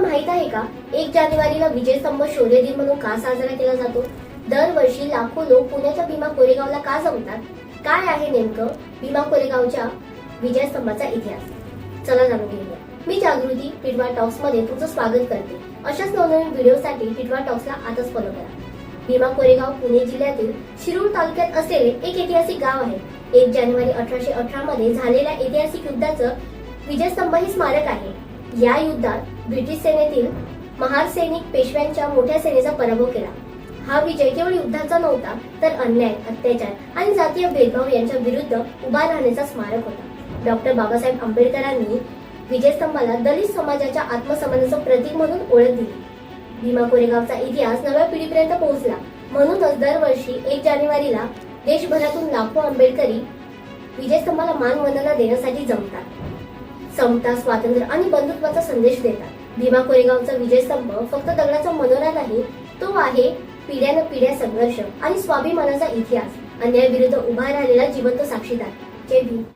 माहित आहे का 1 जानेवारीला विजयस्तंभ शौर्य दिन म्हणून का साजरा केला जातो? दरवर्षी लाखो लोक पुण्याच्या भीमा कोरेगावला का जमतात? काय आहे नेमकं भीमा कोरेगावच्या विजयस्तंभाचा इतिहास? चला जाणून घेऊया. मी जागृती टिटवा टॉक्स मध्ये तुझं स्वागत करते. अशाच नवनवीन व्हिडिओसाठी टिटवा टॉक्सला आताच फॉलो करा. भीमा कोरेगाव पुणे जिल्ह्यातील शिरूर तालुक्यात असलेले एक ऐतिहासिक गाव आहे. 1 जानेवारी 1818 मध्ये झालेल्या ऐतिहासिक युद्धाचं विजयस्तंभ हे स्मारक आहे. या युद्धात ब्रिटिश सेनेतील महार सैनिक पेशव्यांच्या मोठ्या सेनेचा पराभव केला. हा विजय केवळ युद्धाचा नव्हता तर अन्याय, अत्याचार आणि जातीय भेदभाव यांच्या विरुद्ध उभा राहण्याचा स्मारक होता. डॉक्टर बाबासाहेब आंबेडकरांनी विजयस्तंभाला दलित समाजाच्या आत्मसन्मानाचं प्रतीक म्हणून ओळख दिली. भीमा कोरेगावचा इतिहास नव्या पिढीपर्यंत पोहोचला. म्हणूनच दरवर्षी 1 जानेवारीला देशभरातून लाखो आंबेडकरी विजयस्तंभाला मानवंदना देण्यासाठी जमतात. समता, स्वातंत्र्य आणि बंधुत्वाचा संदेश देतात. भीमा कोरेगावचा विजयस्तंभ फक्त दगडाचा मनोरा नाही, तो आहे पिढ्यानपिढ्या संघर्ष आणि स्वाभिमानाचा इतिहास, अन्यायाविरुद्ध उभा राहिलेला जिवंत साक्षीदार. जय भीम.